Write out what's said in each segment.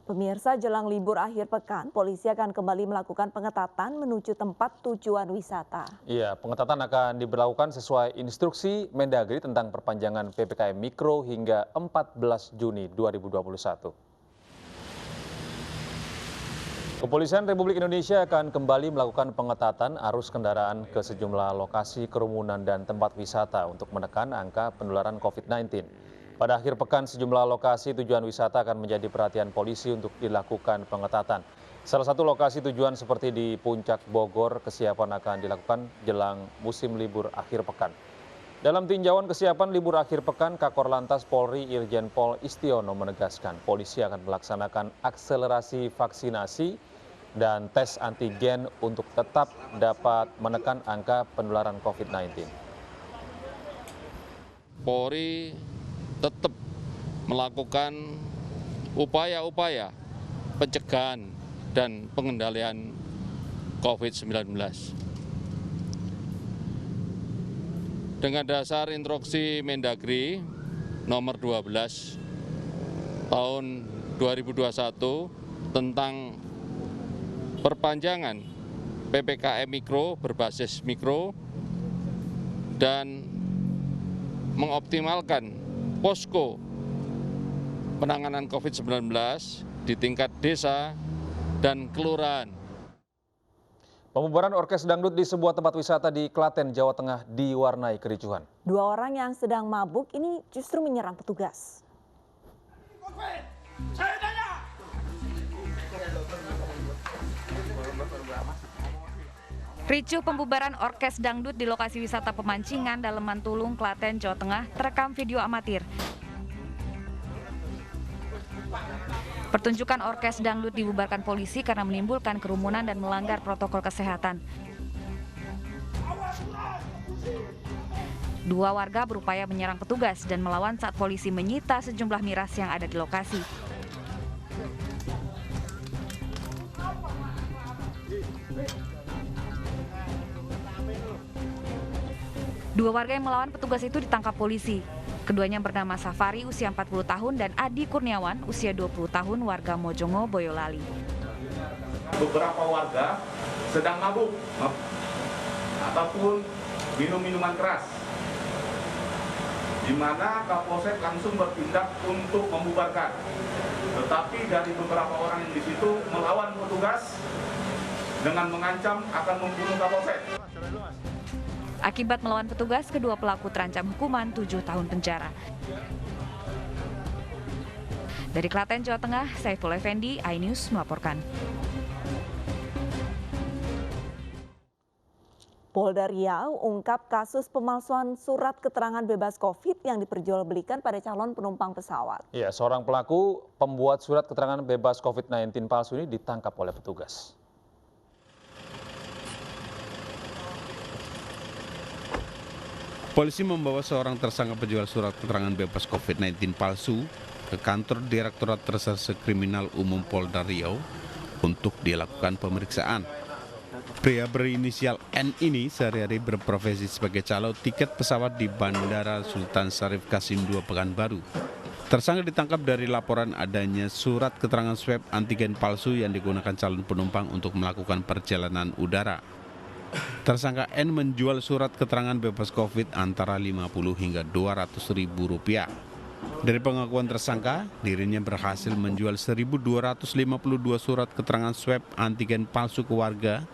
Pemirsa, jelang libur akhir pekan, polisi akan kembali melakukan pengetatan menuju tempat tujuan wisata. Iya, pengetatan akan diberlakukan sesuai instruksi Mendagri tentang perpanjangan PPKM Mikro hingga 14 Juni 2021. Kepolisian Republik Indonesia akan kembali melakukan pengetatan arus kendaraan ke sejumlah lokasi kerumunan dan tempat wisata untuk menekan angka penularan COVID-19. Pada akhir pekan, sejumlah lokasi tujuan wisata akan menjadi perhatian polisi untuk dilakukan pengetatan. Salah satu lokasi tujuan seperti di Puncak Bogor, kesiapan akan dilakukan jelang musim libur akhir pekan. Dalam tinjauan kesiapan libur akhir pekan, Kakor Lantas Polri Irjen Pol Istiono menegaskan polisi akan melaksanakan akselerasi vaksinasi dan tes antigen untuk tetap dapat menekan angka penularan COVID-19. Polri tetap melakukan upaya-upaya pencegahan dan pengendalian COVID-19. Dengan dasar instruksi Mendagri nomor 12 tahun 2021 tentang perpanjangan PPKM Mikro berbasis mikro dan mengoptimalkan posko penanganan COVID-19 di tingkat desa dan kelurahan. Pembubaran orkes dangdut di sebuah tempat wisata di Klaten, Jawa Tengah diwarnai kericuhan. Dua orang yang sedang mabuk ini justru menyerang petugas. Ricuh pembubaran orkes dangdut di lokasi wisata pemancingan Daleman Tulung, Klaten, Jawa Tengah terekam video amatir. Pertunjukan orkes dangdut dibubarkan polisi karena menimbulkan kerumunan dan melanggar protokol kesehatan. Dua warga berupaya menyerang petugas dan melawan saat polisi menyita sejumlah miras yang ada di lokasi. Dua warga yang melawan petugas itu ditangkap polisi. Keduanya bernama Safari, usia 40 tahun, dan Adi Kurniawan, usia 20 tahun, warga Mojongo, Boyolali. Beberapa warga sedang mabuk ataupun minum minuman keras, di mana Kapolsek langsung bertindak untuk membubarkan. Tetapi dari beberapa orang yang di situ melawan petugas dengan mengancam akan membunuh Kapolsek. Akibat melawan petugas, kedua pelaku terancam hukuman 7 tahun penjara. Dari Klaten, Jawa Tengah, Saiful Effendi, iNews melaporkan. Polda Riau ungkap kasus pemalsuan surat keterangan bebas COVID yang diperjualbelikan pada calon penumpang pesawat. Ya, seorang pelaku pembuat surat keterangan bebas COVID-19 palsu ini ditangkap oleh petugas. Polisi membawa seorang tersangka penjual surat keterangan bebas COVID-19 palsu ke kantor Direktorat Reserse Kriminal Umum Polda Riau untuk dilakukan pemeriksaan. Pria berinisial N ini sehari-hari berprofesi sebagai calo tiket pesawat di Bandara Sultan Syarif Qasim II Pekanbaru. Tersangka ditangkap dari laporan adanya surat keterangan swab antigen palsu yang digunakan calon penumpang untuk melakukan perjalanan udara. Tersangka N menjual surat keterangan bebas COVID antara 50 hingga 200 ribu rupiah. Dari pengakuan tersangka, dirinya berhasil menjual 1.252 surat keterangan swab antigen palsu ke warga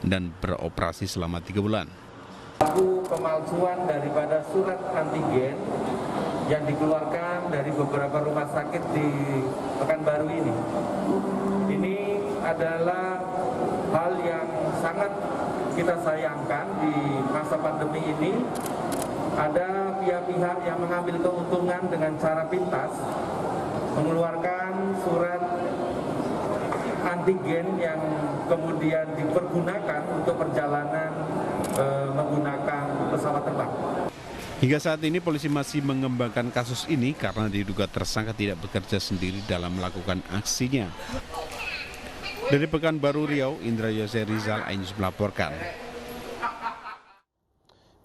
dan beroperasi selama 3 bulan. Pelaku pemalsuan daripada surat antigen yang dikeluarkan dari beberapa rumah sakit di Pekanbaru ini adalah hal yang sangat kita sayangkan di masa pandemi ini. Ada pihak-pihak yang mengambil keuntungan dengan cara pintas mengeluarkan surat antigen yang kemudian dipergunakan untuk perjalanan menggunakan pesawat terbang. Hingga saat ini polisi masih mengembangkan kasus ini karena diduga tersangka tidak bekerja sendiri dalam melakukan aksinya. Dari Pekanbaru Riau, Indra Yose Rizal, iNews melaporkan.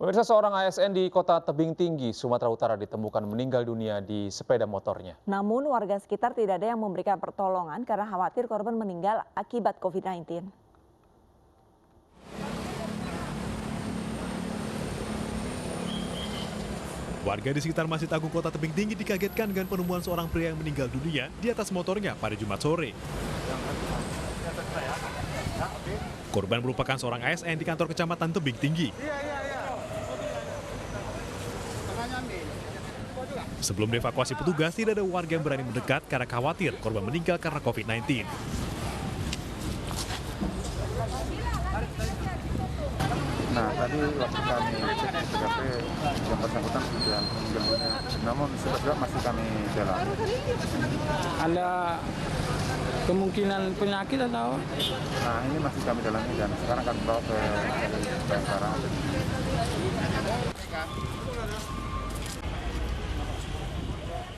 Pemirsa, seorang ASN di Kota Tebing Tinggi, Sumatera Utara ditemukan meninggal dunia di sepeda motornya. Namun warga sekitar tidak ada yang memberikan pertolongan karena khawatir korban meninggal akibat COVID-19. Warga di sekitar Masjid Agung Kota Tebing Tinggi dikagetkan dengan penemuan seorang pria yang meninggal dunia di atas motornya pada Jumat sore. Korban merupakan seorang ASN di kantor kecamatan Tebing Tinggi. Sebelum dievakuasi petugas, tidak ada warga yang berani mendekat karena khawatir korban meninggal karena COVID-19. Nah, tadi waktu kami cek di TKP, yang bersangkutan sudah meninggal dunia. Namun sebab masih kami jalan. Ada kemungkinan penyakit atau? Nah, ini masih kami jalani dan sekarang kami bawa ke Bayangkara.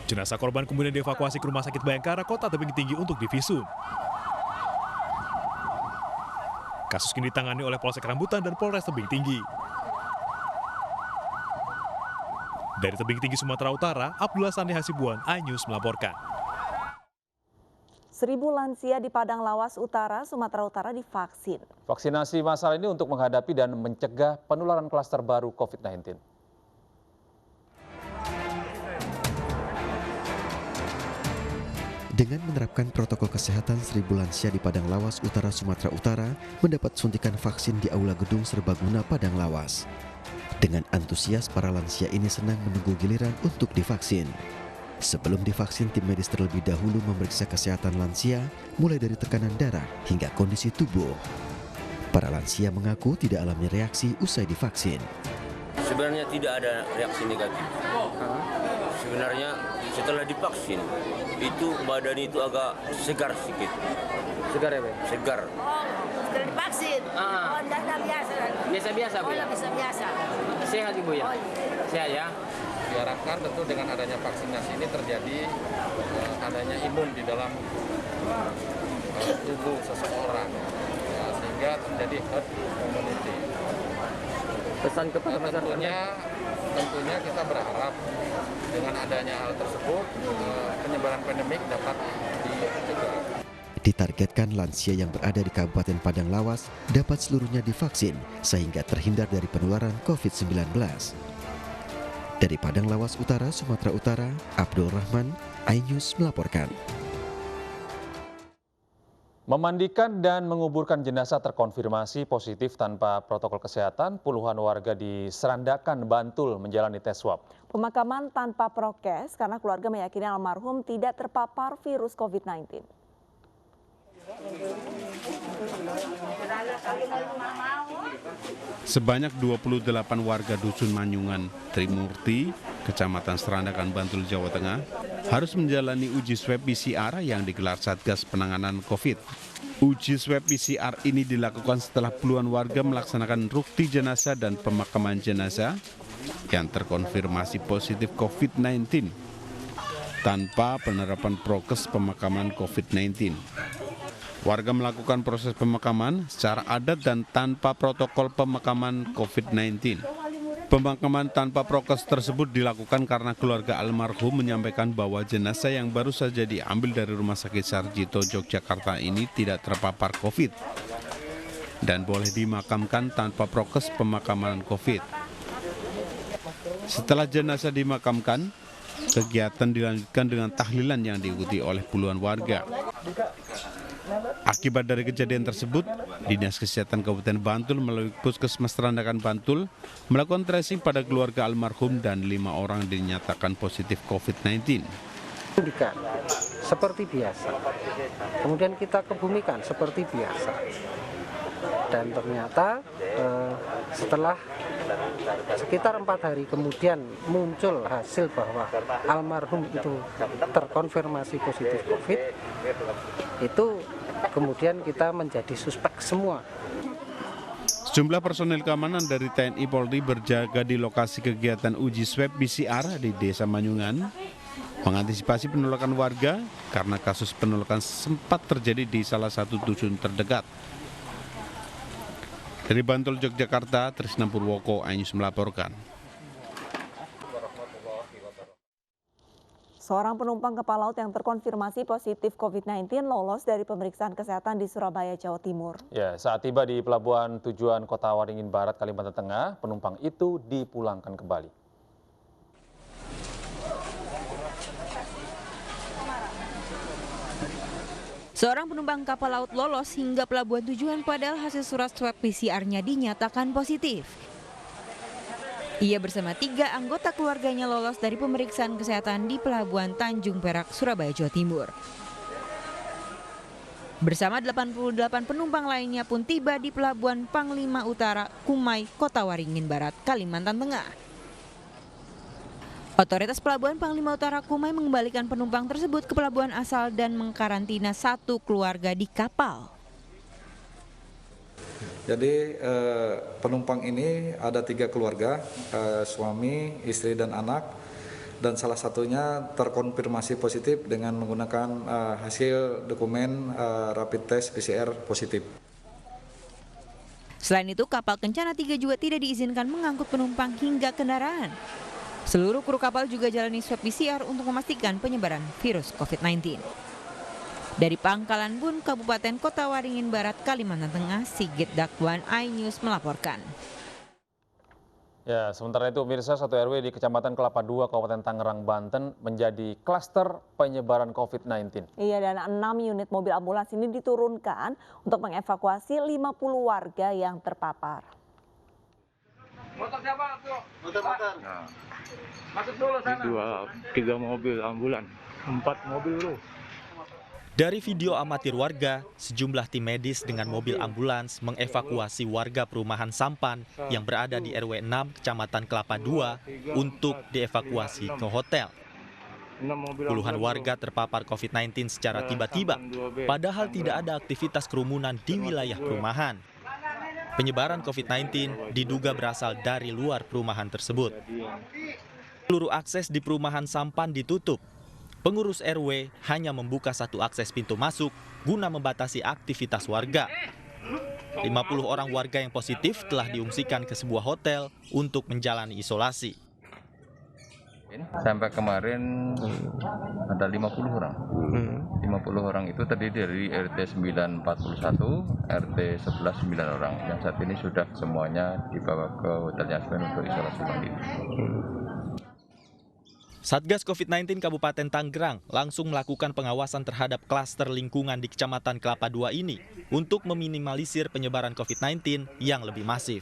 Jenazah korban kemudian dievakuasi ke Rumah Sakit Bayangkara Kota Tebing Tinggi untuk divisum. Kasus kini ditangani oleh Polsek Rambutan dan Polres Tebing Tinggi. Dari Tebing Tinggi, Sumatera Utara, Abdullah Sani Hasibuan, iNews melaporkan. 1.000 lansia di Padang Lawas Utara, Sumatera Utara divaksin. Vaksinasi massal ini untuk menghadapi dan mencegah penularan klaster baru COVID-19. Dengan menerapkan protokol kesehatan, 1.000 lansia di Padang Lawas Utara, Sumatera Utara mendapat suntikan vaksin di Aula Gedung Serbaguna Padang Lawas. Dengan antusias, para lansia ini senang menunggu giliran untuk divaksin. Sebelum divaksin, tim medis terlebih dahulu memeriksa kesehatan lansia, mulai dari tekanan darah hingga kondisi tubuh. Para lansia mengaku tidak alami reaksi usai divaksin. Sebenarnya tidak ada reaksi negatif. Sebenarnya setelah divaksin, itu badan itu agak segar sedikit. Segar ya, Pak? Segar. Setelah divaksin? Oh, tidak biasa. Biasa-biasa, Bu? Oh, biasa-biasa. Sehat, Ibu ya? Sehat ya? Diharapkan tentu dengan adanya vaksinasi ini terjadi adanya imun di dalam tubuh seseorang, ya, sehingga terjadi herd immunity. Pesan kepada masyarakat? Tentunya kita berharap dengan adanya hal tersebut penyebaran pandemik dapat dicegah. Ditargetkan lansia yang berada di Kabupaten Padang Lawas dapat seluruhnya divaksin sehingga terhindar dari penularan COVID-19. Dari Padang Lawas Utara, Sumatera Utara, Abdul Rahman, iNews melaporkan. Memandikan dan menguburkan jenazah terkonfirmasi positif tanpa protokol kesehatan, puluhan warga di Serandakan, Bantul menjalani tes swab. Pemakaman tanpa prokes karena keluarga meyakini almarhum tidak terpapar virus COVID-19. Sebanyak 28 warga Dusun Manyungan, Trimurti, Kecamatan Serandakan, Bantul, Jawa Tengah, harus menjalani uji swab PCR yang digelar Satgas Penanganan COVID. Uji swab PCR ini dilakukan setelah puluhan warga melaksanakan rukti jenazah dan pemakaman jenazah yang terkonfirmasi positif COVID-19 tanpa penerapan prokes pemakaman COVID-19. Warga melakukan proses pemakaman secara adat dan tanpa protokol pemakaman COVID-19. Pemakaman tanpa prokes tersebut dilakukan karena keluarga almarhum menyampaikan bahwa jenazah yang baru saja diambil dari Rumah Sakit Sarjito, Yogyakarta ini tidak terpapar COVID dan boleh dimakamkan tanpa prokes pemakaman COVID. Setelah jenazah dimakamkan, kegiatan dilanjutkan dengan tahlilan yang diikuti oleh puluhan warga. Akibat dari kejadian tersebut, Dinas Kesehatan Kabupaten Bantul melalui Puskesmas Serandakan Bantul melakukan tracing pada keluarga almarhum dan 5 orang dinyatakan positif COVID-19. Seperti biasa, kemudian kita kebumikan seperti biasa. Dan ternyata setelah sekitar 4 hari kemudian muncul hasil bahwa almarhum itu terkonfirmasi positif COVID, itu kemudian kita menjadi suspek semua. Sejumlah personel keamanan dari TNI Polri berjaga di lokasi kegiatan uji swab PCR di Desa Manyungan, mengantisipasi penolakan warga karena kasus penolakan sempat terjadi di salah satu dusun terdekat. Dari Bantul, Yogyakarta, Trisna Purwoko, iNews melaporkan. Seorang penumpang kapal laut yang terkonfirmasi positif COVID-19 lolos dari pemeriksaan kesehatan di Surabaya, Jawa Timur. Ya, saat tiba di pelabuhan tujuan Kota Waringin Barat, Kalimantan Tengah, penumpang itu dipulangkan kembali. Seorang penumpang kapal laut lolos hingga pelabuhan tujuan padahal hasil surat swab PCR-nya dinyatakan positif. Ia bersama 3 anggota keluarganya lolos dari pemeriksaan kesehatan di Pelabuhan Tanjung Perak, Surabaya, Jawa Timur. Bersama 88 penumpang lainnya pun tiba di Pelabuhan Panglima Utara, Kumai, Kota Waringin Barat, Kalimantan Tengah. Otoritas Pelabuhan Panglima Utara Kumai mengembalikan penumpang tersebut ke pelabuhan asal dan mengkarantina 1 keluarga di kapal. Jadi penumpang ini ada 3 keluarga, suami, istri, dan anak. Dan salah satunya terkonfirmasi positif dengan menggunakan hasil dokumen rapid test PCR positif. Selain itu, kapal Kencana 3 juga tidak diizinkan mengangkut penumpang hingga kendaraan. Seluruh kru kapal juga jalani swab PCR untuk memastikan penyebaran virus COVID-19. Dari Pangkalan Bun, Kabupaten Kota Waringin Barat, Kalimantan Tengah, Sigit Dakwan, iNews melaporkan. Ya, sementara itu pemirsa, 1 RW di Kecamatan Kelapa II, Kabupaten Tangerang, Banten menjadi klaster penyebaran COVID-19. Iya, dan 6 unit mobil ambulans ini diturunkan untuk mengevakuasi 50 warga yang terpapar. Motor siapa? Motor. Nah, Masuk dulu sana. 3 mobil ambulan, 4 mobil loh. Dari video amatir warga, sejumlah tim medis dengan mobil ambulans mengevakuasi warga perumahan Sampan yang berada di RW 6 Kecamatan Kelapa II untuk dievakuasi ke hotel. Puluhan warga terpapar COVID-19 secara tiba-tiba, padahal tidak ada aktivitas kerumunan di wilayah perumahan. Penyebaran COVID-19 diduga berasal dari luar perumahan tersebut. Seluruh akses di perumahan Sampan ditutup. Pengurus RW hanya membuka 1 akses pintu masuk guna membatasi aktivitas warga. 50 orang warga yang positif telah diungsikan ke sebuah hotel untuk menjalani isolasi. Sampai kemarin ada 50 orang. 50 orang itu terdiri dari RT 941, RT 11 9 orang. Yang saat ini sudah semuanya dibawa ke Hotel Yasmin untuk isolasi mandiri. Satgas COVID-19 Kabupaten Tangerang langsung melakukan pengawasan terhadap klaster lingkungan di Kecamatan Kelapa II ini untuk meminimalisir penyebaran COVID-19 yang lebih masif.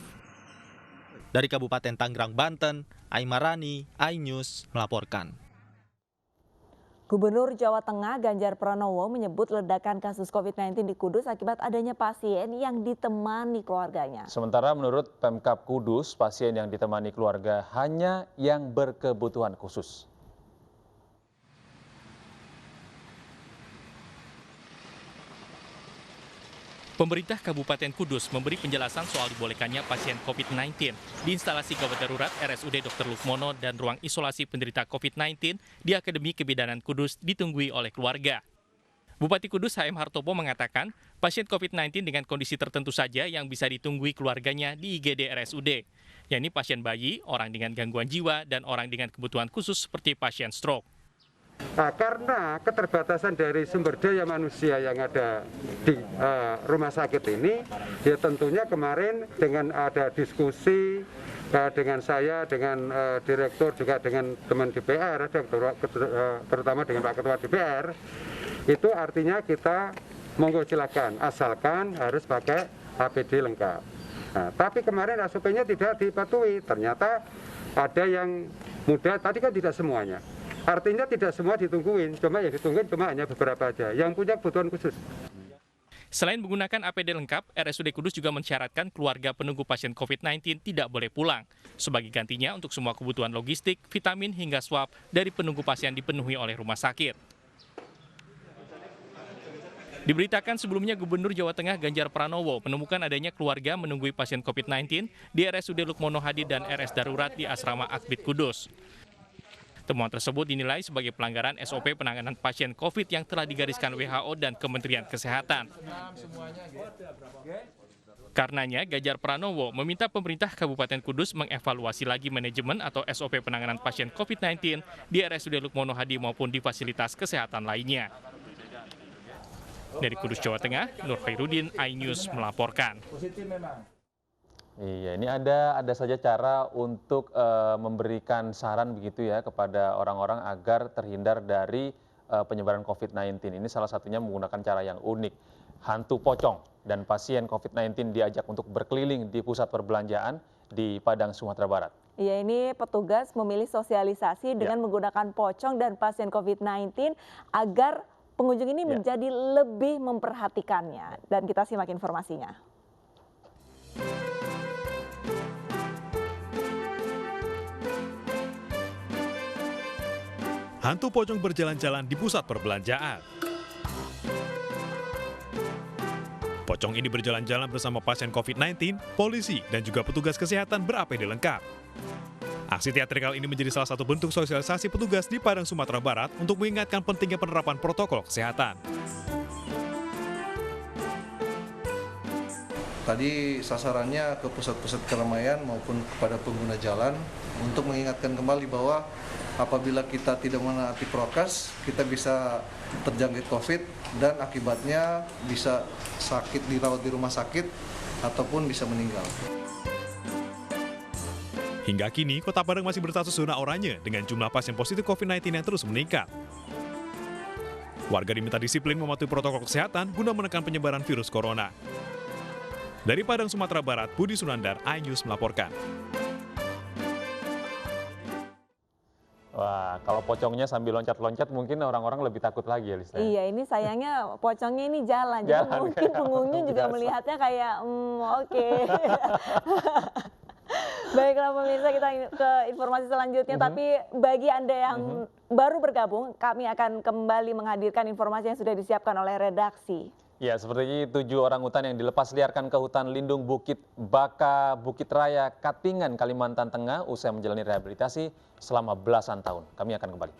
Dari Kabupaten Tangerang, Banten, Aimarani, iNews melaporkan. Gubernur Jawa Tengah Ganjar Pranowo menyebut ledakan kasus COVID-19 di Kudus akibat adanya pasien yang ditemani keluarganya. Sementara menurut Pemkab Kudus, pasien yang ditemani keluarga hanya yang berkebutuhan khusus. Pemerintah Kabupaten Kudus memberi penjelasan soal dibolehkannya pasien COVID-19 di instalasi gawat darurat RSUD Dr. Lukmono dan ruang isolasi penderita COVID-19 di Akademi Kebidanan Kudus ditunggui oleh keluarga. Bupati Kudus HM Hartopo mengatakan pasien COVID-19 dengan kondisi tertentu saja yang bisa ditunggui keluarganya di IGD RSUD, yakni pasien bayi, orang dengan gangguan jiwa, dan orang dengan kebutuhan khusus seperti pasien stroke. Nah, karena keterbatasan dari sumber daya manusia yang ada di rumah sakit ini, ya tentunya kemarin dengan ada diskusi dengan saya, dengan direktur, juga dengan teman DPR, terutama dengan Pak Ketua DPR, itu artinya kita monggo silakan, asalkan harus pakai APD lengkap. Nah, tapi kemarin SOP-nya tidak dipatuhi, ternyata ada yang muda, tadi kan tidak semuanya. Artinya tidak semua ditungguin, cuma yang ditungguin cuma hanya beberapa aja yang punya kebutuhan khusus. Selain menggunakan APD lengkap, RSUD Kudus juga mensyaratkan keluarga penunggu pasien COVID-19 tidak boleh pulang. Sebagai gantinya untuk semua kebutuhan logistik, vitamin hingga swab dari penunggu pasien dipenuhi oleh rumah sakit. Diberitakan sebelumnya Gubernur Jawa Tengah Ganjar Pranowo menemukan adanya keluarga menunggui pasien COVID-19 di RSUD Lukmono Hadi dan RS Darurat di Asrama Akbid Kudus. Temuan tersebut dinilai sebagai pelanggaran SOP penanganan pasien COVID yang telah digariskan WHO dan Kementerian Kesehatan. Karenanya, Ganjar Pranowo meminta pemerintah Kabupaten Kudus mengevaluasi lagi manajemen atau SOP penanganan pasien COVID-19 di RSUD Lukmono Hadi maupun di fasilitas kesehatan lainnya. Dari Kudus, Jawa Tengah, Nur Khairuddin, iNews melaporkan. Iya, ini ada saja cara untuk memberikan saran begitu ya kepada orang-orang agar terhindar dari penyebaran COVID-19. Ini salah satunya menggunakan cara yang unik. Hantu pocong dan pasien COVID-19 diajak untuk berkeliling di pusat perbelanjaan di Padang, Sumatera Barat. Ya, ini petugas memilih sosialisasi dengan menggunakan pocong dan pasien COVID-19 agar pengunjung ini menjadi lebih memperhatikannya. Dan kita simak informasinya. Hantu pocong berjalan-jalan di pusat perbelanjaan. Pocong ini berjalan-jalan bersama pasien COVID-19, polisi, dan juga petugas kesehatan ber-APD lengkap. Aksi teatrikal ini menjadi salah satu bentuk sosialisasi petugas di Padang, Sumatera Barat untuk mengingatkan pentingnya penerapan protokol kesehatan. Tadi sasarannya ke pusat-pusat keramaian maupun kepada pengguna jalan untuk mengingatkan kembali bahwa apabila kita tidak menaati prokes, kita bisa terjangkit COVID dan akibatnya bisa sakit, dirawat di rumah sakit ataupun bisa meninggal. Hingga kini, Kota Padang masih berstatus zona oranye dengan jumlah pasien positif COVID-19 yang terus meningkat. Warga diminta disiplin mematuhi protokol kesehatan guna menekan penyebaran virus corona. Dari Padang, Sumatera Barat, Budi Sunandar, iNews melaporkan. Wah, kalau pocongnya sambil loncat-loncat mungkin orang-orang lebih takut lagi ya, Lisa. Iya, ini sayangnya pocongnya ini jalan. Jadi mungkin pengunjung juga melihatnya kayak, oke. Baiklah pemirsa, kita ke informasi selanjutnya. Tapi bagi Anda yang baru bergabung, kami akan kembali menghadirkan informasi yang sudah disiapkan oleh redaksi. Ya, seperti 7 orang utan yang dilepas liarkan ke hutan lindung Bukit Baka, Bukit Raya, Katingan, Kalimantan Tengah usai menjalani rehabilitasi selama belasan tahun. Kami akan kembali.